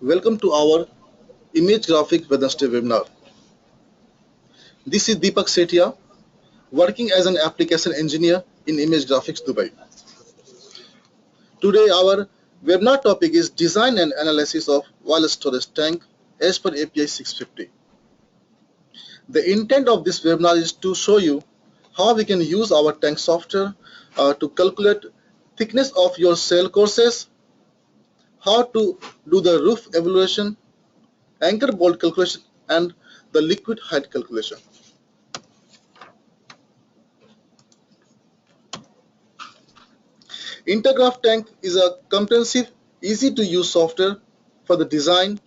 Welcome to our Imagegrafix Wednesday webinar. This is Deepak Setia, working as an application engineer in Imagegrafix Dubai. Today our webinar topic is design and analysis of wireless storage tank as per API 650. The intent of this webinar is to show you how we can use our tank software to calculate thickness of your cell courses, how to do the roof evaluation, anchor bolt calculation, and the liquid height calculation. Intergraph TANK is a comprehensive, easy-to-use software for the design,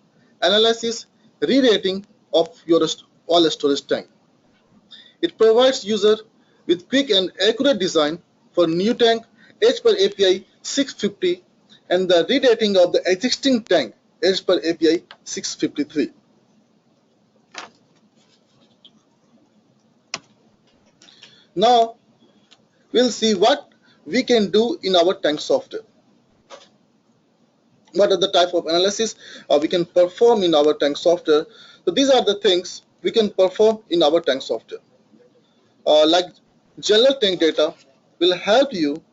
analysis, re-rating of your oil storage tank. It provides user with quick and accurate design for new tank as per API 650 and the re-rating of the existing tank as per API 653. Now, we'll see what we can do in our tank software. What are the type of analysis we can perform in our tank software? So these are the things we can perform in our tank software. Like general tank data will help you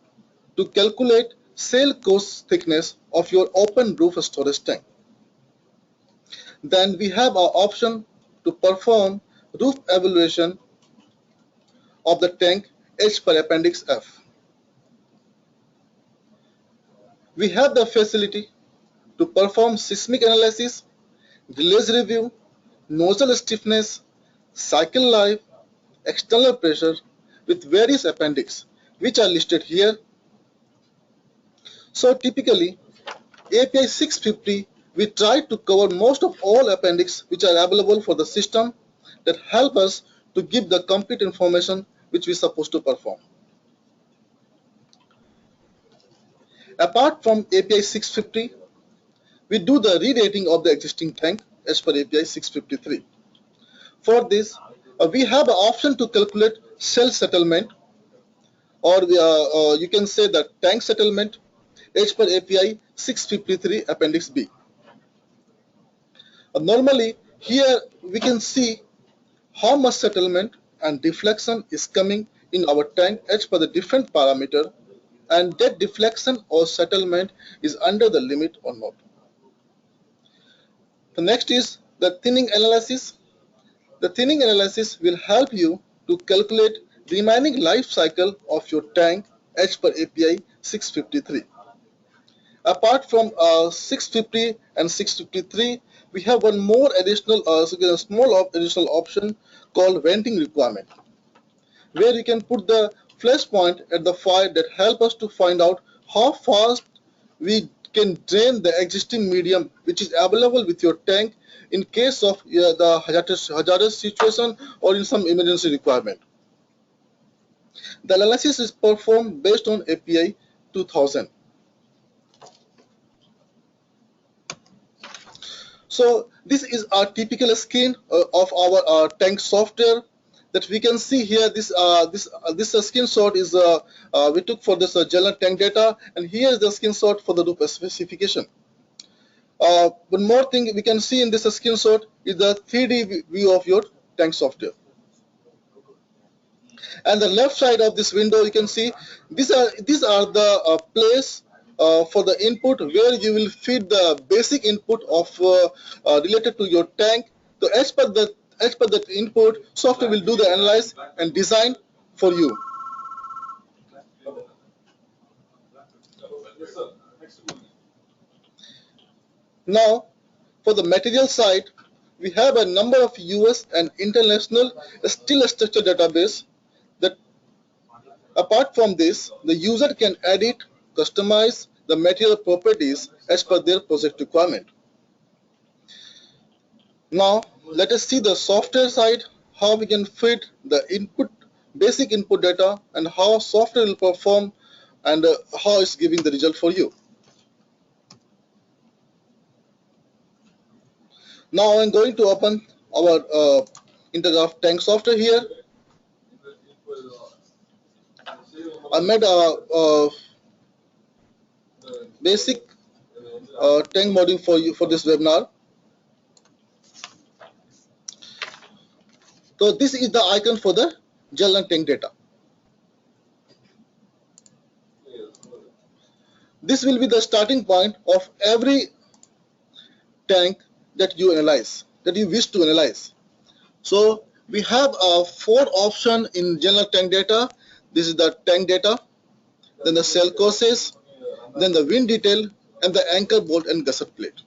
to calculate cell course thickness of your open roof storage tank. Then we have our option to perform roof evaluation of the tank as per Appendix F. We have the facility to perform seismic analysis, release review, nozzle stiffness, cycle life, external pressure with various appendix which are listed here. So typically API 650 we try to cover most of all appendix which are available for the system that help us to give the complete information which we are supposed to perform. Apart from API 650, we do the re-rating of the existing tank as per API 653. For this, we have an option to calculate cell settlement, or you can say the tank settlement as per API 653 Appendix B. Normally, here we can see how much settlement and deflection is coming in our tank as per the different parameter, and that deflection or settlement is under the limit or not. The next is the thinning analysis. The thinning analysis will help you to calculate the remaining life cycle of your tank as per API 653. Apart from 650 and 653, we have one more additional, small additional option called venting requirement, where you can put the flash point at the fire that help us to find out how fast we can drain the existing medium which is available with your tank in case of the hazardous situation or in some emergency requirement. The analysis is performed based on API 2000. So this is a typical screen of our tank software that we can see here. This screenshot is we took for this general tank data, and here is the screenshot for the roof specification. One more thing we can see in this screenshot is the 3D view of your tank software. And the left side of this window, you can see these are the place for the input where you will feed the basic input of related to your tank. So as per that input, software will do the analyze and design for you. Now, for the material side, we have a number of US and international steel structure database. That apart from this, the user can edit, customize the material properties as per their project requirement. Now, let us see the software side, how we can feed the input, basic input data, and how software will perform and how it's giving the result for you. Now I'm going to open our Intergraph tank software here. I made a basic tank module for you for this webinar. So this is the icon for the gel and tank data. This will be the starting point of every tank that you analyze, that you wish to analyze. So we have 4 options in general tank data. This is the tank data, then the cell courses, then the wind detail, and the anchor bolt and gusset plate.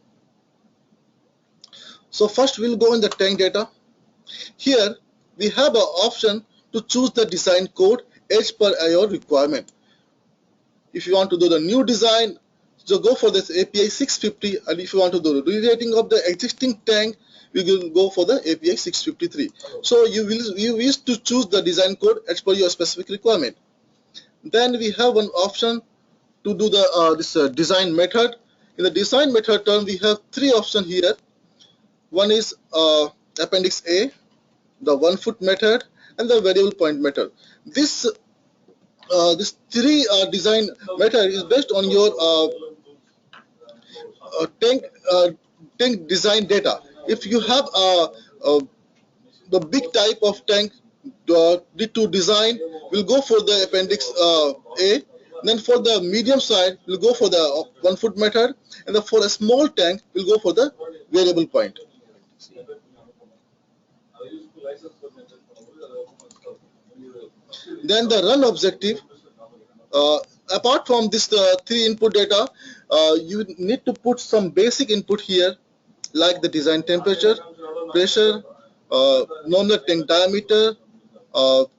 So first we'll go in the tank data. Here we have an option to choose the design code as per your requirement. If you want to do the new design, so go for this API 650, and if you want to do the re-rating of the existing tank, we will go for the API 653. So you wish to choose the design code as per your specific requirement. Then we have one option to do the design method. In the design method term, we have 3 options here. One is Appendix A, the 1-foot method, and the variable point method. This 3 design method is based on your tank design data. If you have the big type of tank to design, we'll go for the Appendix A. Then for the medium side, we'll go for the 1-foot method, and for a small tank, we'll go for the variable point. Then the run objective. Apart from this 3 input data, you need to put some basic input here, like the design temperature, pressure, nominal tank diameter,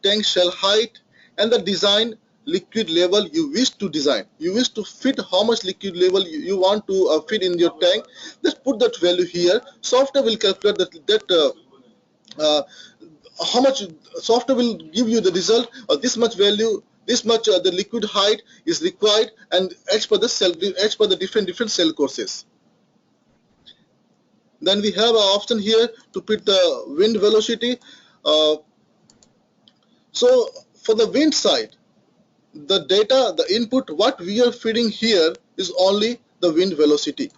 tank shell height, and the design liquid level you wish to design. You wish to fit how much liquid level you want to fit in your tank. Just put that value here. Software will calculate how much. Software will give you the result of this much value, this much the liquid height is required, and as per the different cell courses. Then we have an option here to put the wind velocity. So for the wind side, the data, the input, what we are feeding here is only the wind velocity.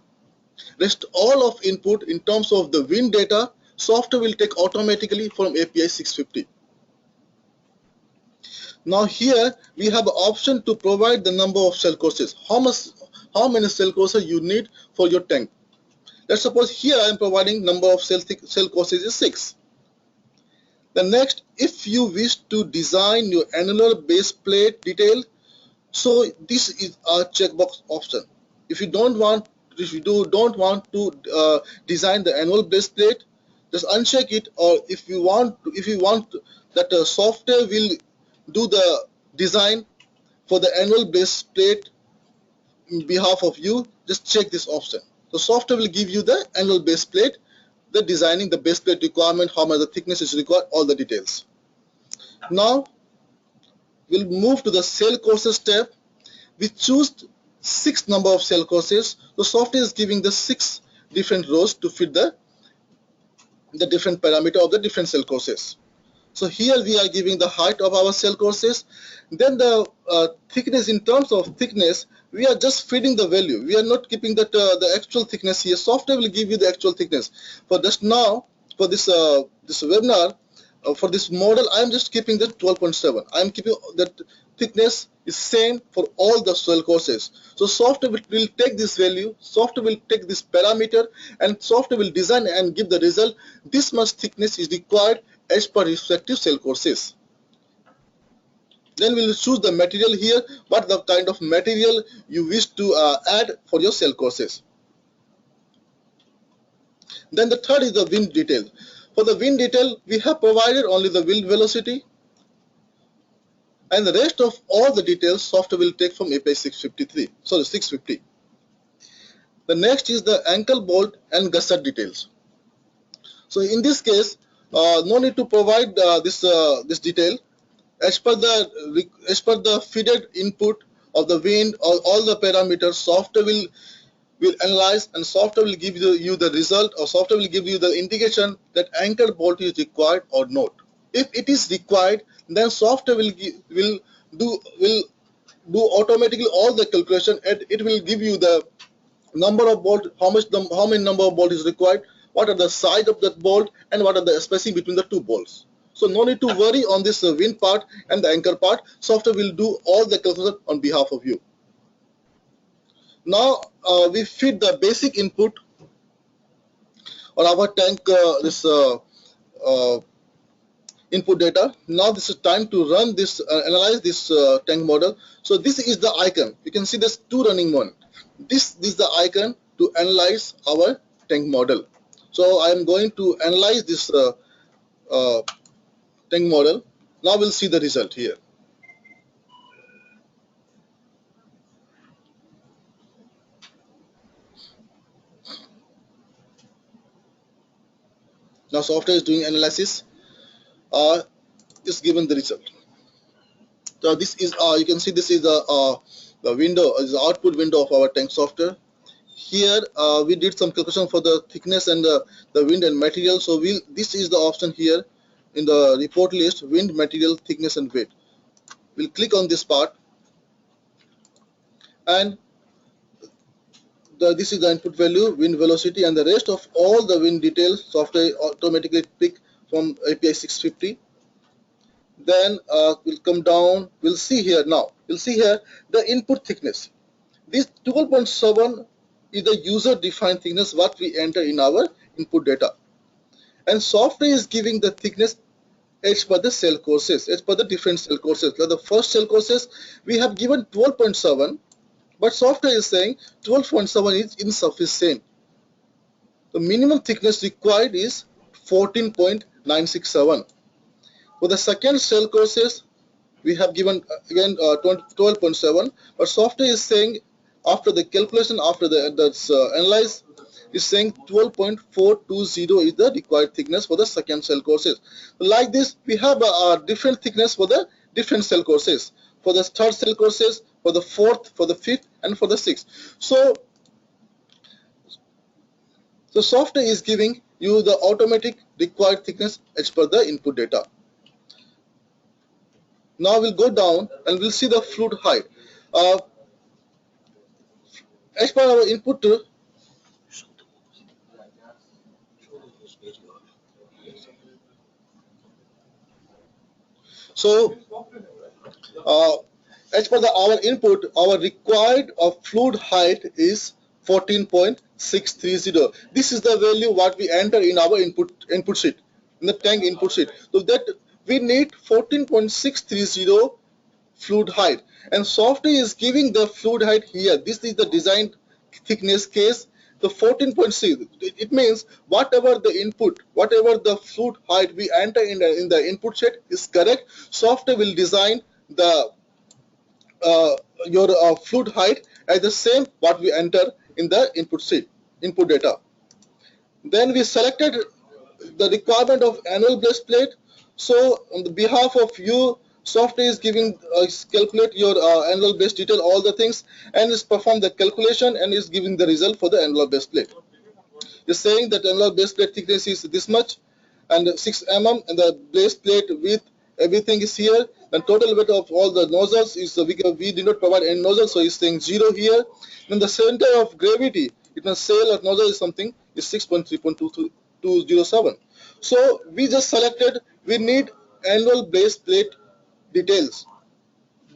Rest all of input in terms of the wind data, software will take automatically from API 650. Now here we have an option to provide the number of cell courses. How many cell courses you need for your tank? Let's suppose here I am providing number of cell courses is 6. The next, if you wish to design your annular base plate detail, so this is a checkbox option. If you don't want to design the annual base plate, just uncheck it. Or if you want that the software will do the design for the annual base plate in behalf of you, just check this option. The software will give you the annual base plate, the designing the base plate requirement, how much the thickness is required, all the details. Now we'll move to the cell courses tab. We choose 6 number of cell courses. The software is giving the 6 different rows to fit the different parameter of the different cell courses. So here we are giving the height of our cell courses. Then the thickness, in terms of thickness, we are just feeding the value. We are not keeping that the actual thickness here. Software will give you the actual thickness. For just now, for this this webinar, for this model, I am just keeping the 12.7. I am keeping that thickness is same for all the cell courses. So software will take this value, software will take this parameter, and software will design and give the result. This much thickness is required as per respective cell courses. Then we will choose the material here, what the kind of material you wish to add for your cell courses. Then the third is the wind detail. For the wind detail, we have provided only the wind velocity, and the rest of all the details software will take from API 650. The next is the ankle bolt and gusset details. So in this case, no need to provide this detail. As per the feeded input of the wind, all the parameters, software will analyze, and software will give you the result, or software will give you the indication that anchor bolt is required or not. If it is required, then software will do automatically all the calculation, and it will give you the number of bolt, how many number of bolt is required, what are the size of that bolt, and what are the spacing between the two bolts. So no need to worry on this wind part and the anchor part. Software will do all the calculation on behalf of you. Now we feed the basic input on our tank, this input data. Now this is time to run this, analyze this tank model. So this is the icon. You can see there's two running one. This is the icon to analyze our tank model. So I am going to analyze this tank model. Now we'll see the result here. Now software is doing analysis. Is given the result. So this is you can see this is the window, is the output window of our tank software. Here we did some calculation for the thickness and the wind and material. So this is the option here in the report list: wind, material, thickness, and weight. We'll click on this part, and this is the input value, wind velocity, and the rest of all the wind details software automatically pick from API 650. Then we'll come down, we'll see here now, we'll see here the input thickness. This 12.7 is the user defined thickness what we enter in our input data, and software is giving the thickness as per the cell courses, as per the different cell courses. Like the first cell courses we have given 12.7, but software is saying 12.7 is insufficient. The minimum thickness required is 14.967. For the second cell courses, we have given again 12.7, but software is saying after the calculation, after that's analyze, is saying 12.420 is the required thickness for the second cell courses. Like this, we have a different thickness for the different cell courses. For the third cell courses, for the fourth, for the fifth, and for the sixth. So the software is giving you the automatic required thickness as per the input data. Now we'll go down and we'll see the fluid height. As per our input, so as per our input, our required fluid height is 14.630. This is the value what we enter in our input sheet, in the tank input sheet. So that we need 14.630 fluid height, and software is giving the fluid height here. This is the design thickness case. The 14.6, it means whatever the input, whatever the fluid height we enter in the input sheet is correct. Software will design the your fluid height as the same what we enter in the input sheet, input data. Then we selected the requirement of annual base plate. So on the behalf of you, software is giving calculate your annual base detail, all the things, and is perform the calculation and is giving the result for the annual base plate. It's saying that annual base plate thickness is this much and 6 mm, and the base plate width, everything is here. And total weight of all the nozzles is we did not provide any nozzle, so it's saying 0 here. Then the center of gravity, it must sail or nozzle is something is 6.3.207. So we just selected, we need annual base plate details.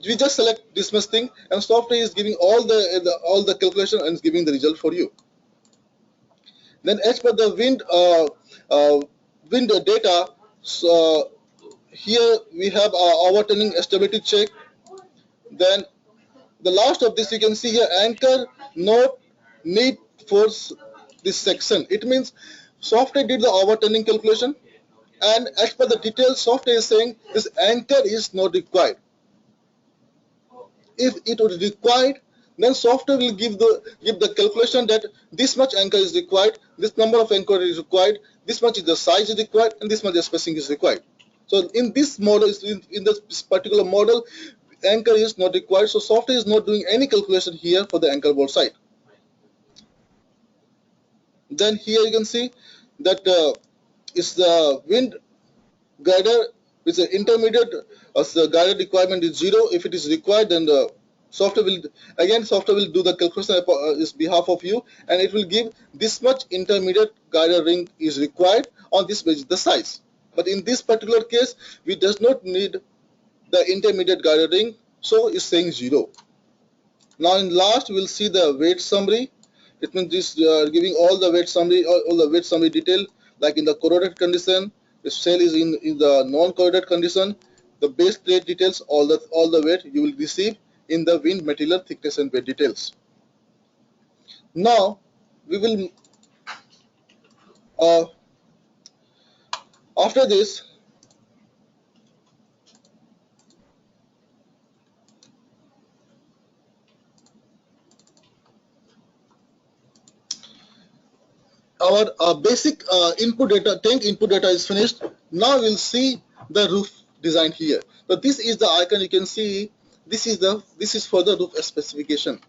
We just select this much thing, and software is giving all the calculation and is giving the result for you. Then as per the wind data, so here we have our overturning stability check. Then the last of this, you can see here, anchor not need for this section. It means software did the overturning calculation, and as per the details, software is saying this anchor is not required. If it was required, then software will give the calculation that this much anchor is required, this number of anchor is required, this much is the size is required, and this much the spacing is required. So in this model, in this particular model, anchor is not required. So software is not doing any calculation here for the anchor bolt side. Then here you can see that it's the wind guider with the intermediate. The guider requirement is 0. If it is required, then Software will do the calculation on behalf of you, and it will give this much intermediate guide ring is required on this basis, the size. But in this particular case, we does not need the intermediate guide ring, so it's saying 0. Now in last we'll see the weight summary. It means this giving all the weight summary, all the weight summary detail, like in the corroded condition, the cell is in the non-corroded condition, the base plate details, all the weight you will receive in the wind material thickness and weight details. Now we will after this our basic input data, tank input data is finished. Now we'll see the roof design here. So this is the icon you can see. This is for the roof specification.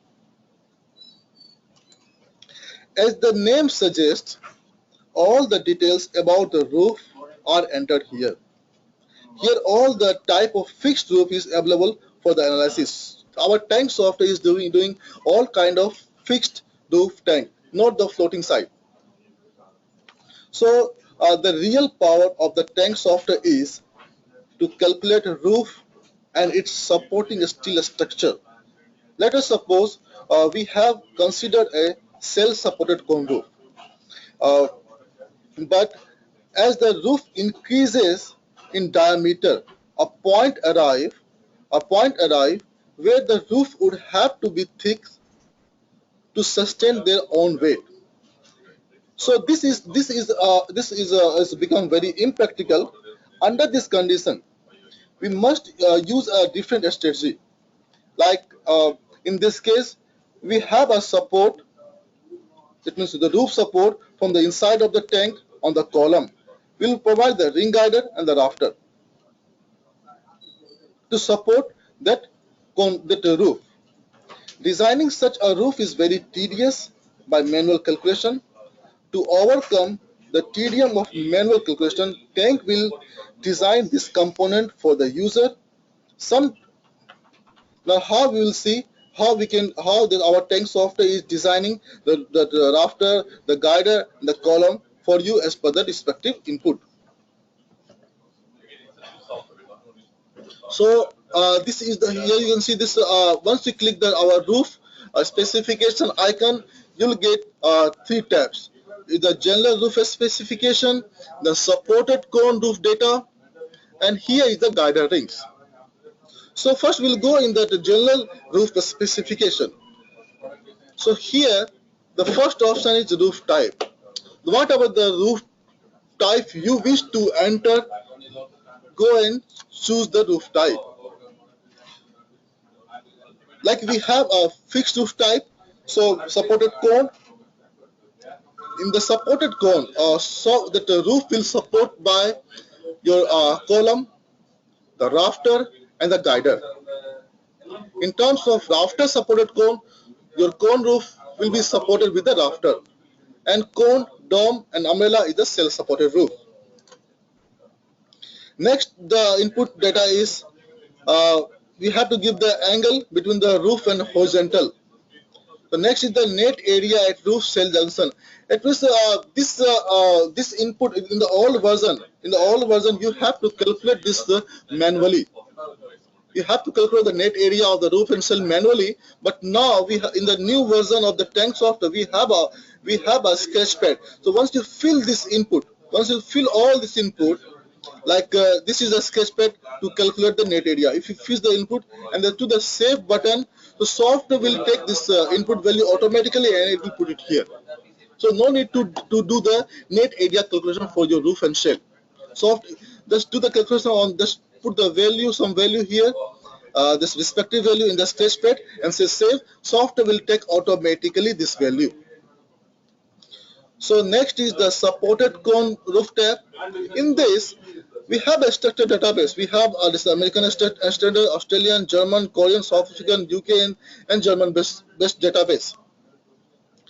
As the name suggests, all the details about the roof are entered here. Here all the type of fixed roof is available for the analysis. Our tank software is doing all kind of fixed roof tank, not the floating side. So the real power of the tank software is to calculate a roof and its supporting steel structure. Let us suppose we have considered a cell supported cone roof. But as the roof increases in diameter, a point arrive where the roof would have to be thick to sustain their own weight. So this is become very impractical. Under this condition, we must use a different strategy. Like in this case, we have a support. It means the roof support from the inside of the tank on the column. We will provide the ring guider and the rafter to support that roof. Designing such a roof is very tedious by manual calculation. To overcome the tedium of manual calculation, tank will design this component for the user. Now how we will see how our tank software is designing the rafter, the guider, the column for you as per the respective input. So this is the here you can see this once you click our roof specification icon, you'll get 3 tabs. The general roof specification, the supported cone roof data, and here is the guider rings. So first we'll go in the general roof specification. So here the first option is roof type. Whatever the roof type you wish to enter, go and choose the roof type. Like we have a fixed roof type, so supported cone. In the supported cone, so that the roof will support by your column, the rafter, and the guider. In terms of rafter supported cone, your cone roof will be supported with the rafter, and cone, dome, and umbrella is the cell supported roof. Next, the input data is we have to give the angle between the roof and horizontal. The next is the net area at roof cell junction. It means this input in the old version. In the old version, you have to calculate this manually. You have to calculate the net area of the roof and cell manually. But now in the new version of the tank software, we have a sketch pad. So once you fill this input, once you fill all this input, like this is a sketch pad to calculate the net area. If you fill the input and then to the save button, the software will take this input value automatically and it will put it here. So no need to do the net area calculation for your roof and shell. Just do the calculation on, just put the value, some value here, this respective value in the sketch pad and say save. Software will take automatically this value. So next is the supported cone roof tab. In this, we have a structured database. We have this American standard, Australian, German, Korean, South African, UK, and German based database.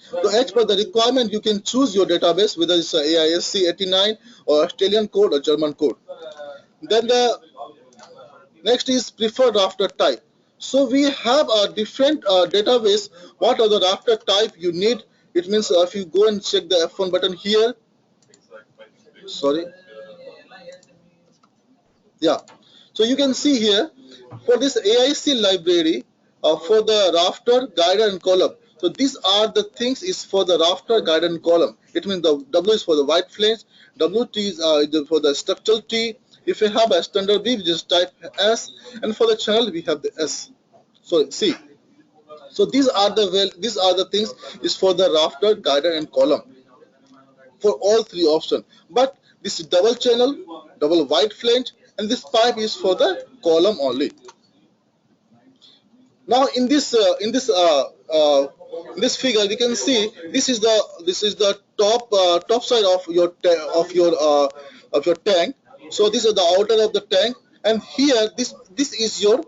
So as per the requirement, you can choose your database, whether it's AISC 89 or Australian code or German code. Then the next is preferred rafter type. So we have a different database. What are the rafter type you need? It means if you go and check the F1 button here, sorry, yeah. So you can see here for this AIC library for the rafter, guider, and column. So these are the things is for the rafter, guider, and column. It means the W is for the white flange, WT is for the structural T. If you have a standard B, we just type S, and for the channel we have the S. So C. So these are the things is for the rafter, guider, and column for all three options. But this double channel, double white flange, and this pipe is for the column only. Now in this figure we can see this is the top side of your tank. So this is the outer of the tank, and here this is your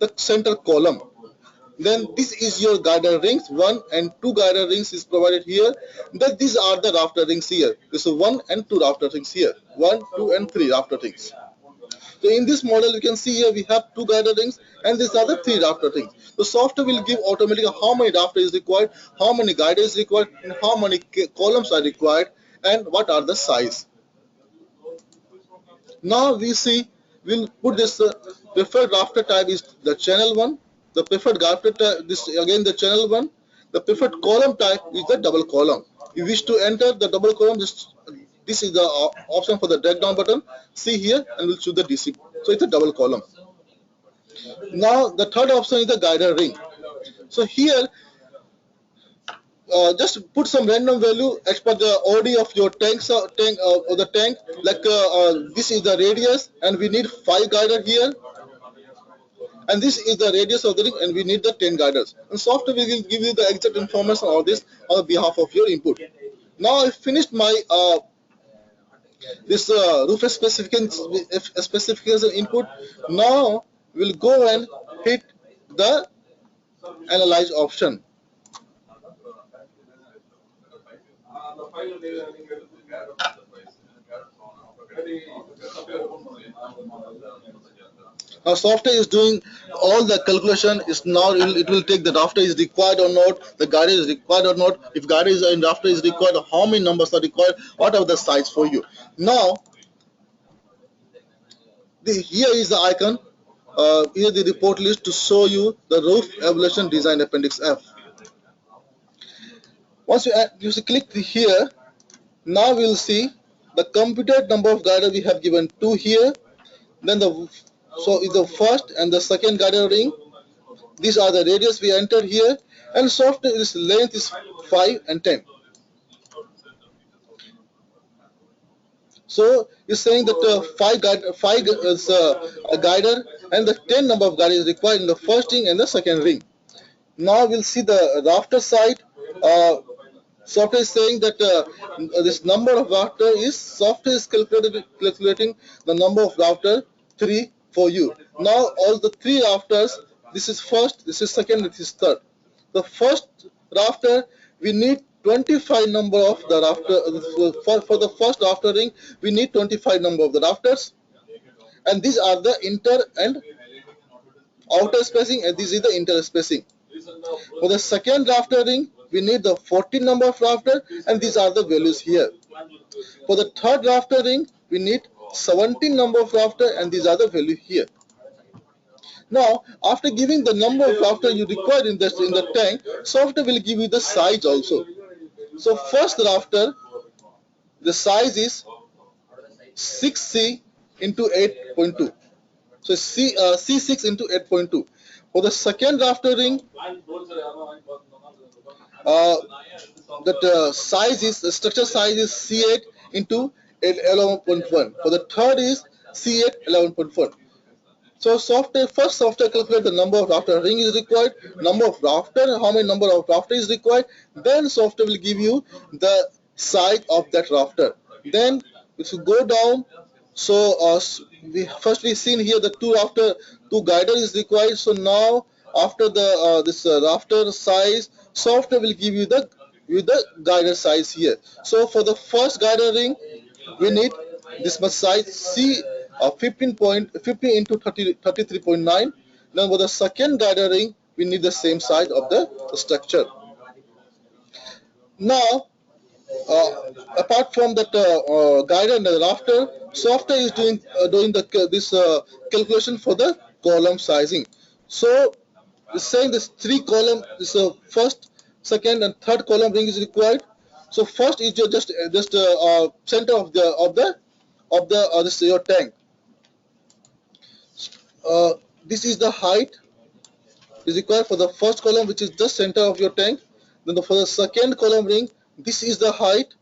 the center column. Then this is your guider rings. 1 and 2 guider rings is provided here. Then these are the rafter rings here. This is 1 and 2 rafter rings here. 1, 2 and 3 rafter rings. So in this model you can see here we have 2 guider rings and these are the 3 rafter rings. The software will give automatically how many rafter is required, how many guider is required, and how many columns are required, and what are the size. Now we see we'll put this preferred rafter type is the channel one. The preferred rafter type this again the channel one. The preferred column type is the double column. You wish to enter the double column. This is the option for the drag down button. See here and we'll choose the DC. So it's a double column. Now the third option is the guider ring. So here just put some random value as per the OD of your tank or the tank. Like this is the radius, and we need 5 guider here, and this is the radius of the ring, and we need the 10 guiders. And software will give you the exact information on this on behalf of your input. Now I finished my this roof specification input. Now we'll go and hit the analyze option. Now software is doing all the calculation. Is now it will take the rafter is required or not, the guider is required or not. If guider is and rafter is required, how many numbers are required, what are the size for you. Now here is the icon. Here the report list to show you the roof evaluation design appendix F. Once you click here, now we'll see the computed number of guider we have given 2 here. Then so is the first and the second guider ring. These are the radius we entered here, and software is length is 5 and 10. So it's saying that 5 is a guider and the 10 number of guider is required in the first ring and the second ring. Now we'll see the rafter side. Software is saying that this number of rafter is software is calculating the number of rafter 3 for you. Now all the 3 rafters, this is first, this is second, this is third. The first rafter we need 25 number of the rafter for the first rafter ring we need 25 number of the rafters, and these are the inter and outer spacing, and this is the inter spacing. For the second rafter ring we need the 14 number of rafter, and these are the values here. For the third rafter ring we need 17 number of rafter, and these are the value here. Now after giving the number of rafter you require in the tank, software will give you the size also. So first rafter, the size is 6C into 8.2. So C6 into 8.2. For the second rafter ring, that size is the structure size is C8 into 11.1. For the third is C8 11.1. So first software calculate the number of rafter ring is required, number of rafter, how many number of rafter is required. Then software will give you the size of that rafter. Then if you go down, so we seen here the two guider is required. So now after the this rafter size, software will give you the guider size here. So for the first guider ring, we need this much size C. 15 into 33.9. Now for the second guide ring, we need the same side of the structure. Now, apart from that guide and the rafter, software is doing this calculation for the column sizing. So it's saying this three column, this first, second, and third column ring is required. So first is your just center of the this your tank. Uh, this is the height is required for the first column, which is just center of your tank. Then for the second column ring, this is the height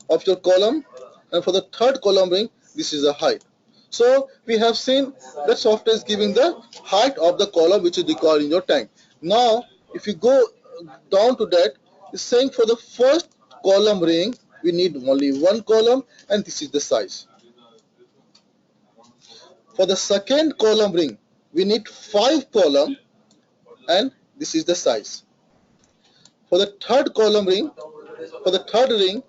of your column, and for the third column ring, this is the height. So we have seen that software is giving the height of the column which is required in your tank. Now if you go down to that, it's saying for the first column ring we need only one column, and this is the size. For the second column ring we need 5 column, and this is the size. For the third column ring, for the third ring,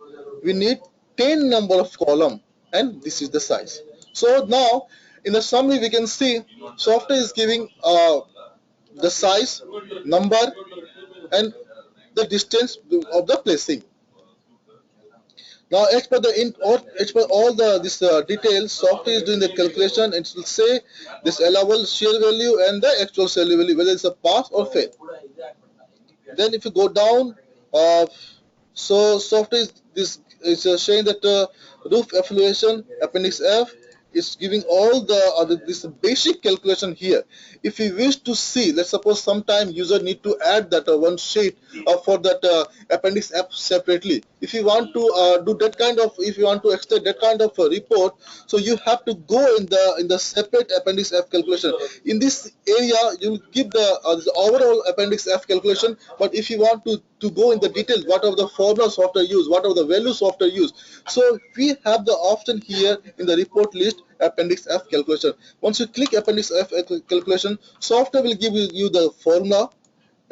we need 10 number of column, and this is the size. So now, in the summary, we can see software is giving the size, number, and the distance of the placing. Now, as per all the this details, software is doing the calculation, and it will say this allowable shear value and the actual shear value, whether it's a pass or fail. Then if you go down, so software is showing that roof affiliation appendix F is giving all this basic calculation here. If you wish to see, let's suppose sometime user need to add that one sheet for that appendix F separately. If you want to do that kind of, if you want to extract that kind of report, so you have to go in the separate appendix F calculation. In this area, you will give the overall appendix F calculation. But if you want to go in the details, what are the formula software use, what are the values software use, so we have the option here in the report list appendix F calculation. Once you click appendix F calculation, software will give you the formula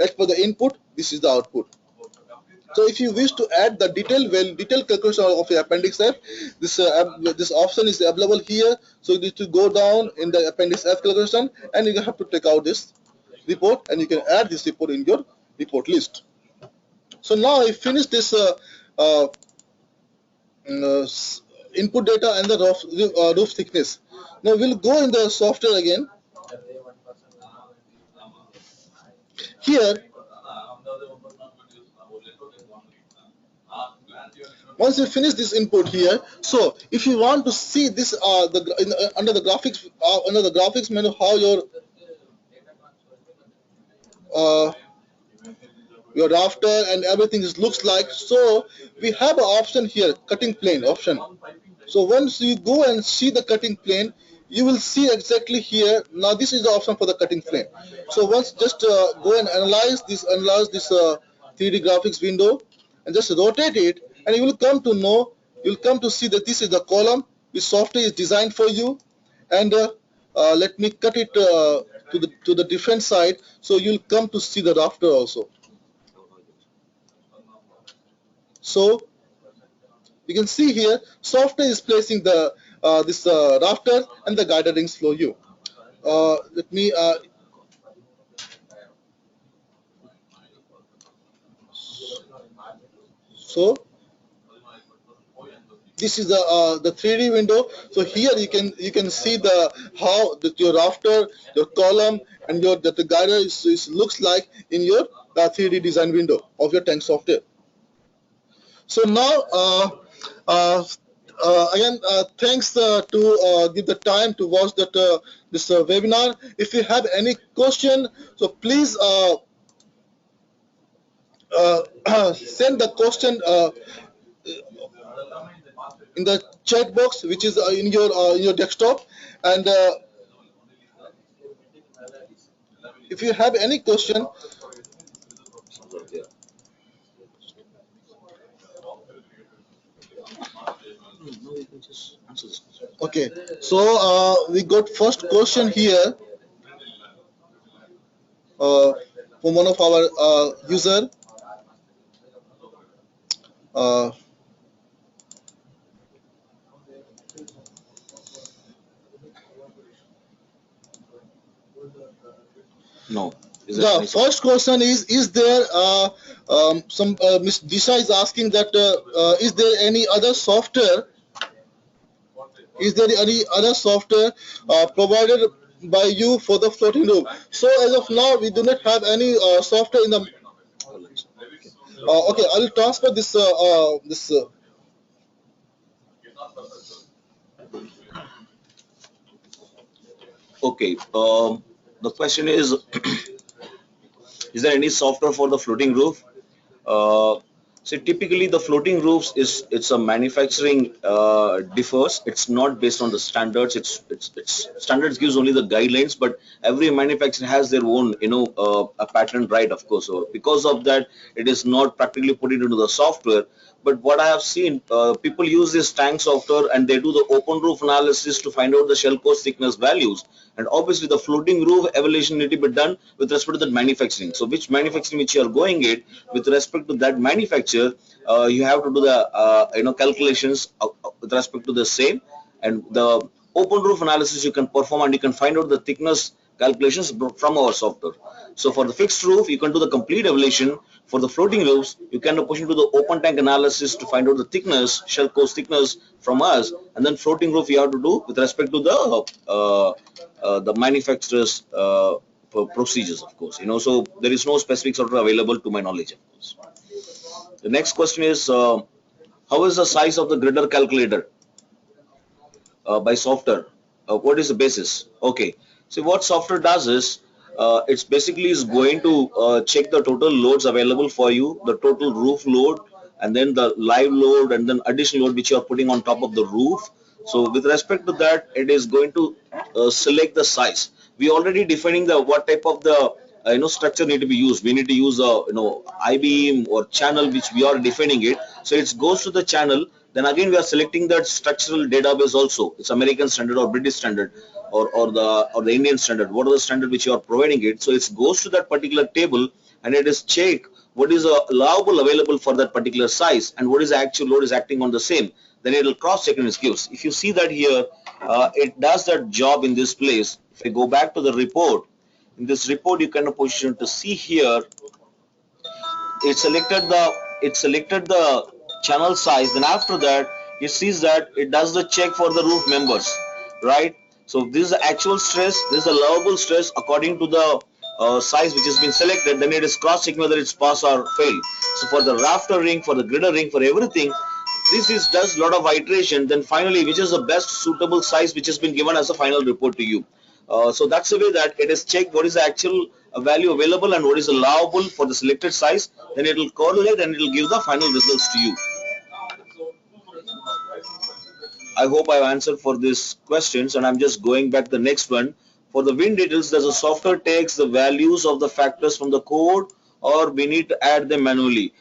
as per the input. This is the output. So if you wish to add the detailed calculation of the appendix F, this option is available here. So you need to go down in the appendix F calculation, and you have to take out this report, and you can add this report in your report list. So now I finished this uh, input data and the roof thickness. Now we'll go in the software again. Here, once you finish this input here, so if you want to see this under the graphics menu, how uh, your rafter and everything looks like, so we have an option here, cutting plane option. So once you go and see the cutting plane, you will see exactly here. Now this is the option for the cutting plane. So once just go and analyze this 3D graphics window, and just rotate it, and you will come to know, you'll come to see that this is the column which software is designed for you. And let me cut it to the different side, so you'll come to see the rafter also. So you can see here software is placing the this rafter and the guide rings for you. Let me so this is the 3D window. So here you can see how your rafter, your column, and your the guide looks like in your 3D design window of your tank software. So now again, thanks to give the time to watch that this webinar. If you have any question, so please send the question in the chat box, which is in your desktop. And if you have any question, okay. So we got first question here from one of our user. Uh, No. The first question is there some Miss Disha is asking that is there any other software? Is there any other software provided by you for the floating roof? So as of now, we do not have any software in the. Okay, I'll transfer this. Okay. The question is there any software for the floating roof? Uh, so typically the floating roofs is it's a manufacturing differs. It's not based on the standards. It's standards gives only the guidelines, but every manufacturer has their own a patent right, of course. So because of that, it is not practically put into the software. But what I have seen, people use this tank software and they do the open roof analysis to find out the shell core thickness values. And obviously the floating roof evaluation need to be done with respect to the manufacturing. So which manufacturing which you are going it with respect to that manufacturer, you have to do the calculations with respect to the same, and the open roof analysis you can perform and you can find out the thickness calculations from our software. So for the fixed roof, you can do the complete evaluation. For the floating roofs, you can push into the open tank analysis to find out the thickness, shell core thickness from us, and then floating roof you have to do with respect to the manufacturer's procedures, of course. So there is no specific software available to my knowledge, of course. The next question is, how is the size of the grider calculator by software? What is the basis? Okay. So what software does is, it's basically is going to check the total loads available for you, the total roof load, and then the live load, and then additional load which you are putting on top of the roof. So with respect to that, it is going to select the size. We already defining the what type of the structure need to be used. We need to use a I-beam or channel which we are defining it. So it goes to the channel. Then again we are selecting that structural database also. It's American standard or British standard or the Indian standard. What are the standard which you are providing it? So it goes to that particular table and it is check what is allowable available for that particular size and what is the actual load is acting on the same. Then it will cross check and it gives. If you see that here, it does that job in this place. If I go back to the report, in this report you can position to see here, it selected the channel size. Then after that it sees that it does the check for the roof members, right? So this is the actual stress, this is the allowable stress according to the size which has been selected. Then it is cross checking whether it's pass or fail. So for the rafter ring, for the grider ring, for everything, this is does lot of iteration. Then finally which is the best suitable size which has been given as a final report to you. So that's the way that it is checked what is the actual value available and what is allowable for the selected size. Then it will correlate and it will give the final results to you. I hope I've answered for these questions, and I'm just going back to the next one. For the wind details, does the software takes the values of the factors from the code, or we need to add them manually?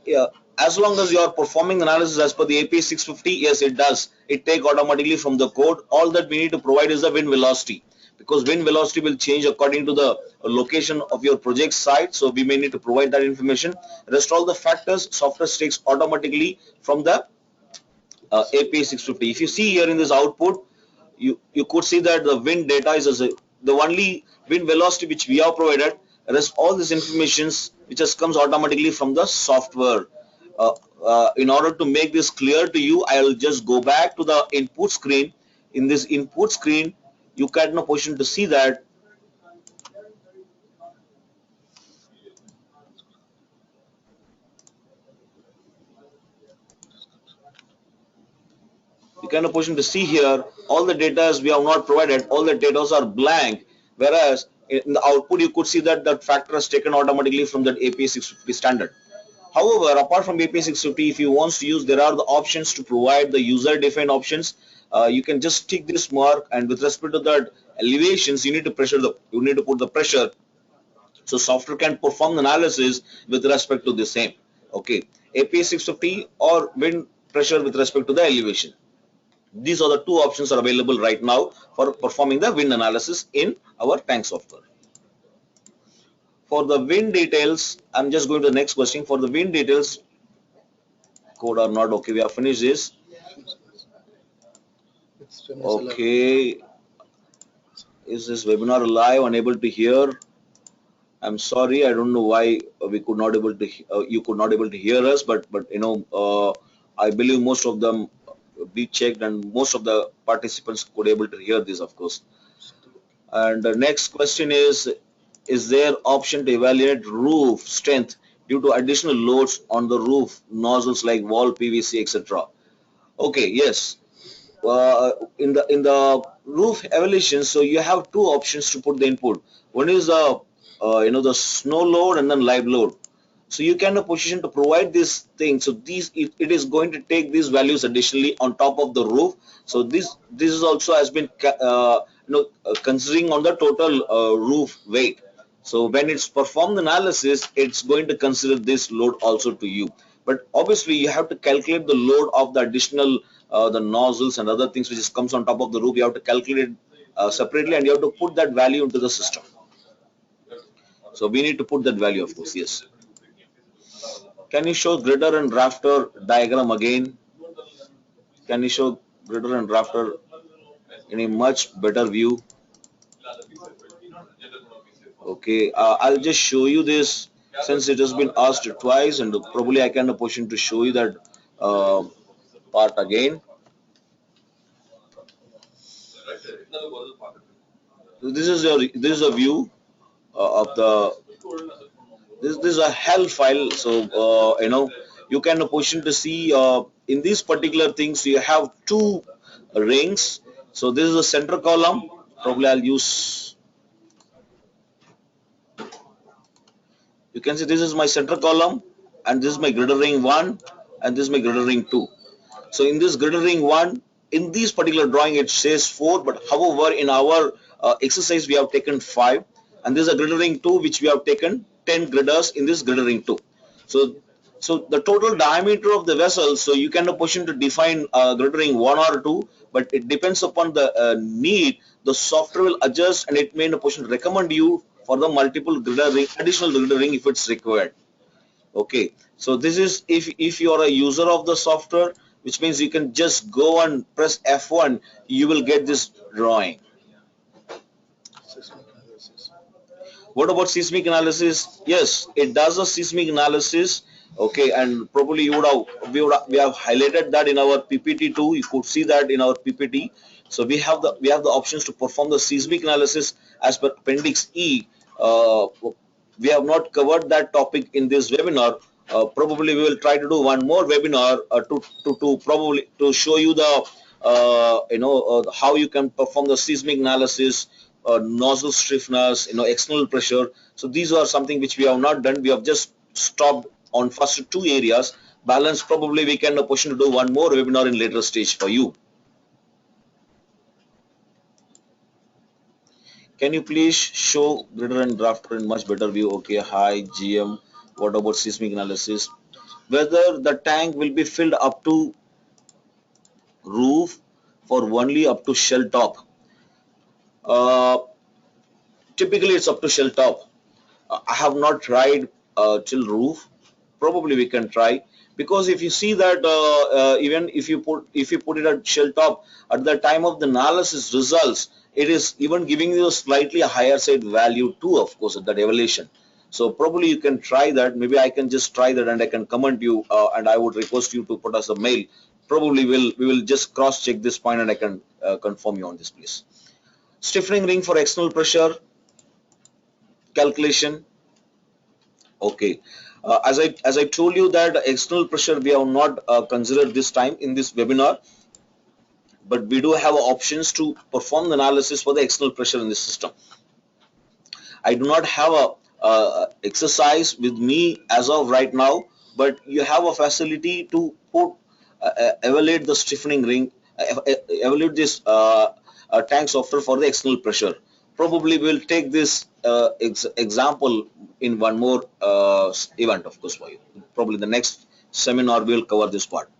Yeah, as long as you are performing the analysis as per the API 650, yes, it does. It take automatically from the code. All that we need to provide is the wind velocity, because wind velocity will change according to the location of your project site. So we may need to provide that information. Rest all the factors, software takes automatically from the API 650. If you see here in this output, you could see that the wind data is the only wind velocity which we have provided. Rest all these informations which just comes automatically from the software. In order to make this clear to you, I will just go back to the input screen. In this input screen, you can in a position to see that you can in a position to see here all the data we have not provided. All the data are blank, whereas in the output you could see that that factor is taken automatically from that API 650 standard. However, apart from API 650, if you want to use, there are the options to provide the user-defined options. You can just tick this mark, and with respect to that elevations, you need to put the pressure, so software can perform the analysis with respect to the same. Okay, API 650 or wind pressure with respect to the elevation. These are the two options are available right now for performing the wind analysis in our tank software. For the wind details, I'm just going to the next question. For the wind details, code or not, okay, we have finished this. Okay, is this webinar live? Unable to hear. I'm sorry, I don't know why we could not able to you could not able to hear us, but I believe most of them we checked and most of the participants could able to hear this, of course. And the next question is there option to evaluate roof strength due to additional loads on the roof nozzles like wall PVC, etc.? Okay, yes. In the roof evaluation, so you have two options to put the input. One is the the snow load and then live load. So you can position to provide this thing. So it is going to take these values additionally on top of the roof. So this is also has been considering on the total roof weight. So when it's performed analysis, it's going to consider this load also to you. But obviously you have to calculate the load of the additional the nozzles and other things which is comes on top of the roof. You have to calculate it separately, and you have to put that value into the system. So we need to put that value, of course. Yes. Can you show grider and rafter diagram again? Can you show grider and rafter in a much better view? Okay, I'll just show you this since it has been asked twice, and probably I can position to show you that uh, part again. So this is a view of the this is a hell file. So you can position to see in these particular things you have two rings. So this is a center column. Probably I'll use. You can see this is my center column, and this is my griddle ring 1, and this is my griddle ring 2. So in this griddle ring 1, in this particular drawing it says 4, but however in our exercise we have taken 5, and this is a griddle ring 2 which we have taken 10 gridders in this griddle ring 2. So the total diameter of the vessel, so you can position to define griddle ring 1 or 2, but it depends upon the need. The software will adjust and it may position recommend you for the multiple griddle ring, additional griddle ring if it's required. Okay, so this is if you are a user of the software, which means you can just go and press F1, you will get this drawing. What about seismic analysis? Yes, it does a seismic analysis. Okay, and probably we have highlighted that in our PPT too. You could see that in our PPT. So we have the options to perform the seismic analysis as per Appendix E. We have not covered that topic in this webinar. Probably we will try to do one more webinar to probably to show you the how you can perform the seismic analysis, nozzle stiffness, external pressure. So these are something which we have not done. We have just stopped on first two areas. Balance probably we can position to do one more webinar in later stage for you. Can you please show grider and drafter in much better view? Okay, hi GM. What about seismic analysis? Whether the tank will be filled up to roof or only up to shell top. Uh, Typically, it's up to shell top. I have not tried till roof. Probably we can try, because if you see that even if you put it at shell top at the time of the analysis results, it is even giving you a slightly higher side value too, of course, at that evaluation. So probably you can try that. Maybe I can just try that and I can comment you and I would request you to put us a mail. Probably we will just cross check this point and I can confirm you on this, please. Stiffening ring for external pressure calculation. Okay. As I told you that external pressure we have not considered this time in this webinar, but we do have options to perform the analysis for the external pressure in the system. I do not have a exercise with me as of right now, but you have a facility to put evaluate the stiffening ring, evaluate this tank software for the external pressure. Probably we'll take this example in one more event, of course, for you. Probably the next seminar we'll cover this part.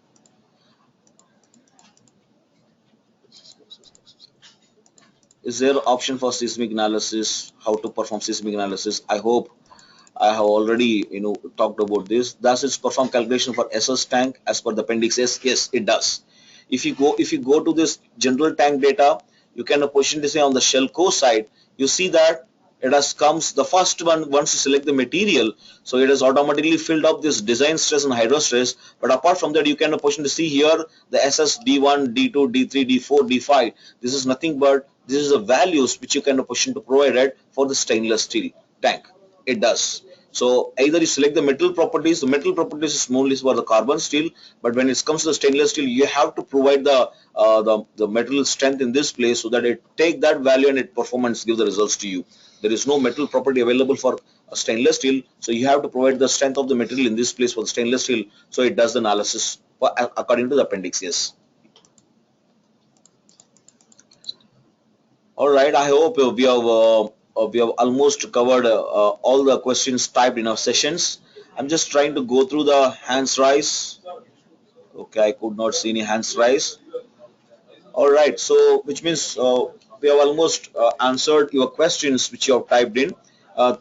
Is there option for seismic analysis? How to perform seismic analysis? I hope I have already talked about this. Does it perform calculation for SS tank as per the appendix S? Yes, it does. If you go to this general tank data, you can position this on the shell core side. You see that it has comes the first one once you select the material, so it has automatically filled up this design stress and hydro stress. But apart from that, you can option to see here the SS D1, D2, D3, D4, D5. This is nothing but this is the values which you can option to provide it for the stainless steel tank. It does. So either you select the metal properties is mostly for the carbon steel, but when it comes to the stainless steel, you have to provide the metal strength in this place so that it take that value and it performance give the results to you. There is no metal property available for stainless steel, so you have to provide the strength of the material in this place for the stainless steel, so it does the analysis according to the appendix. Yes. All right. I hope we have almost covered all the questions typed in our sessions. I'm just trying to go through the hands rise. Okay, I could not see any hands rise. All right, so which means we have almost answered your questions which you have typed in.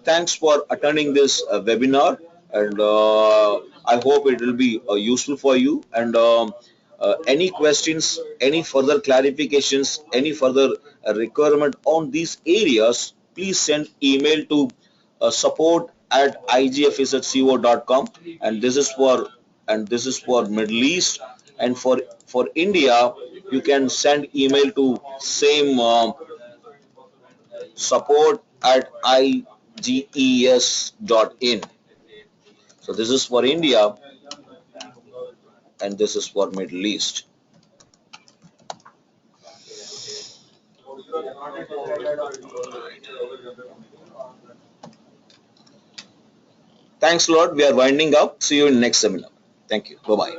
Thanks for attending this webinar, and I hope it will be useful for you. And any questions, any further clarifications, any further requirement on these areas, please send email to support at igfs@co.com, and this is for Middle East, and for India you can send email to same support at iges.in. So this is for India and this is for Middle East. Thanks a lot. We are winding up. See you in next seminar. Thank you. Bye bye.